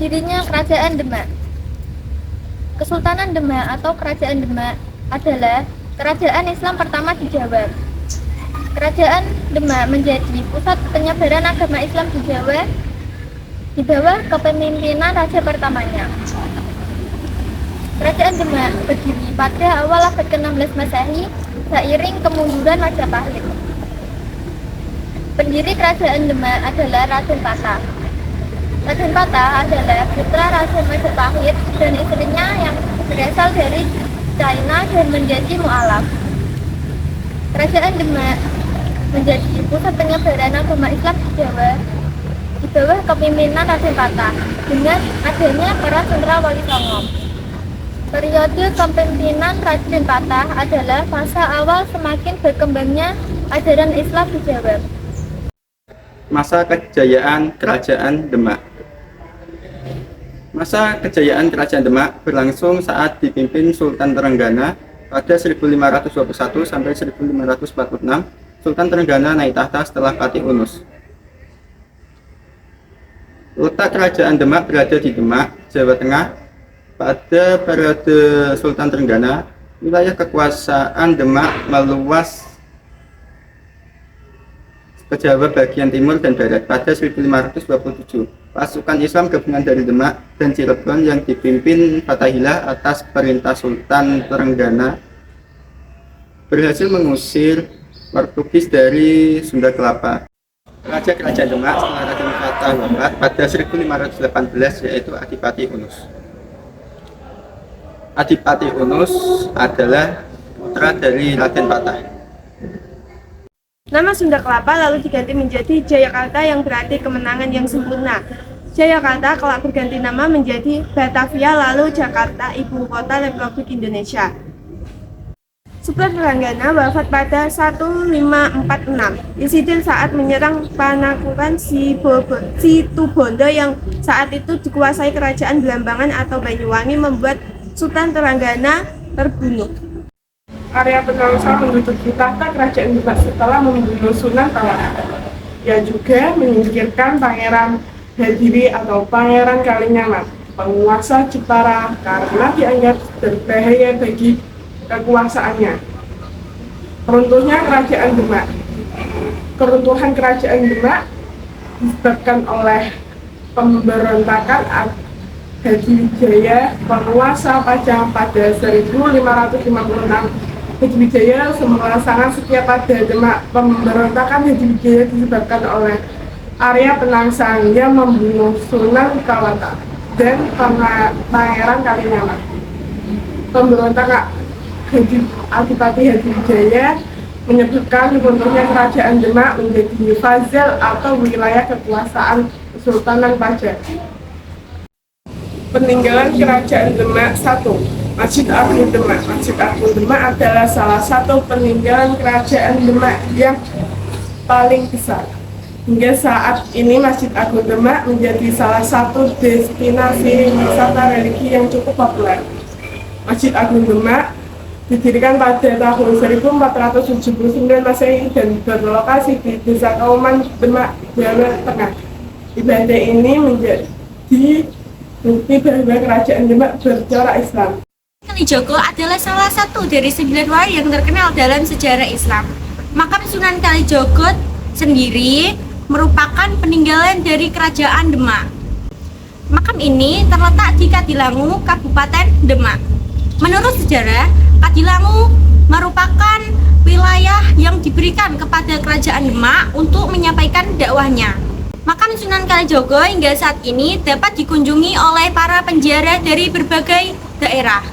Berdirinya Kerajaan Demak. Kesultanan Demak atau Kerajaan Demak adalah kerajaan Islam pertama di Jawa. Kerajaan Demak menjadi pusat penyebaran agama Islam di Jawa di bawah kepemimpinan raja pertamanya. Kerajaan Demak berdiri pada awal abad ke-16 Masehi seiring kemunduran Majapahit. Pendiri Kerajaan Demak adalah Raden Patah. Raden Patah adalah putra Raja Majapahit dan istrinya yang berasal dari China dan menjadi mualaf. Kerajaan Demak menjadi pusat penyebaran agama Islam di Jawa di bawah kepemimpinan Raden Patah dengan adanya para Cendra Wali Songo. Periode kepemimpinan Raden Patah adalah masa awal semakin berkembangnya ajaran Islam di Jawa. Masa kejayaan Kerajaan Demak. Masa kejayaan Kerajaan Demak berlangsung saat dipimpin Sultan Trenggana pada 1521 sampai 1546. Sultan Trenggana naik tahta setelah Patih Unus. Letak Kerajaan Demak berada di Demak, Jawa Tengah. Pada periode Sultan Trenggana, wilayah kekuasaan Demak meluas ke Jawa bagian timur dan barat. Pada 1527, pasukan Islam gabungan dari Demak dan Cirebon yang dipimpin Fatahillah atas perintah Sultan Trenggana berhasil mengusir Portugis dari Sunda Kelapa. Raja Kerajaan Demak setelah Raden Patah wafat pada 1518 yaitu Adipati Unus. Adipati Unus adalah putra dari Raden Patah. Nama Sunda Kelapa lalu diganti menjadi Jayakarta yang berarti kemenangan yang sempurna. Jayakarta kelak berganti nama menjadi Batavia lalu Jakarta, ibu kota Republik Indonesia. Sultan Trenggana wafat pada 1546 Insidil saat menyerang Panakuran Situbondo yang saat itu dikuasai Kerajaan Belambangan atau Banyuwangi membuat Sultan Trenggana terbunuh. Arya Penangsang menduduki tahta Kerajaan Demak setelah membunuh Sunan Kalijaga. Ia juga menyingkirkan Pangeran Hadiri atau Pangeran Kalinyamat, penguasa Jepara, karena dianggap berbahaya bagi kekuasaannya. Runtuhnya Kerajaan Demak. Keruntuhan Kerajaan Demak disebabkan oleh pemberontakan Hadiwijaya, penguasa Pajang pada 1556. Hadiwijaya semula sangat setia pada Demak. Pemberontakan Hadiwijaya disebabkan oleh Arya Penangsang yang membunuh Sunan Kawata dan Pangeran Kalinyamat. Pemberontakan Adipati Hadiwijaya menyebabkan runtuhnya Kerajaan Demak menjadi fazil atau wilayah kekuasaan Kesultanan Pajang. Peninggalan Kerajaan Demak 1. Masjid Agung Demak. Masjid Agung Demak adalah salah satu peninggalan Kerajaan Demak yang paling besar. Hingga saat ini Masjid Agung Demak menjadi salah satu destinasi wisata religi yang cukup populer. Masjid Agung Demak didirikan pada tahun 1479 Masehi dan berlokasi di Desa Kauman, Demak, Jawa Tengah. Ibadah ini menjadi bukti bahwa Kerajaan Demak bercorak Islam. Kalijogo adalah salah satu dari 9 wali yang terkenal dalam sejarah Islam. Makam Sunan Kalijogo sendiri merupakan peninggalan dari Kerajaan Demak. Makam ini terletak di Kadilangu, Kabupaten Demak. Menurut sejarah, Kadilangu merupakan wilayah yang diberikan kepada Kerajaan Demak untuk menyampaikan dakwahnya. Makam Sunan Kalijogo hingga saat ini dapat dikunjungi oleh para penziarah dari berbagai daerah.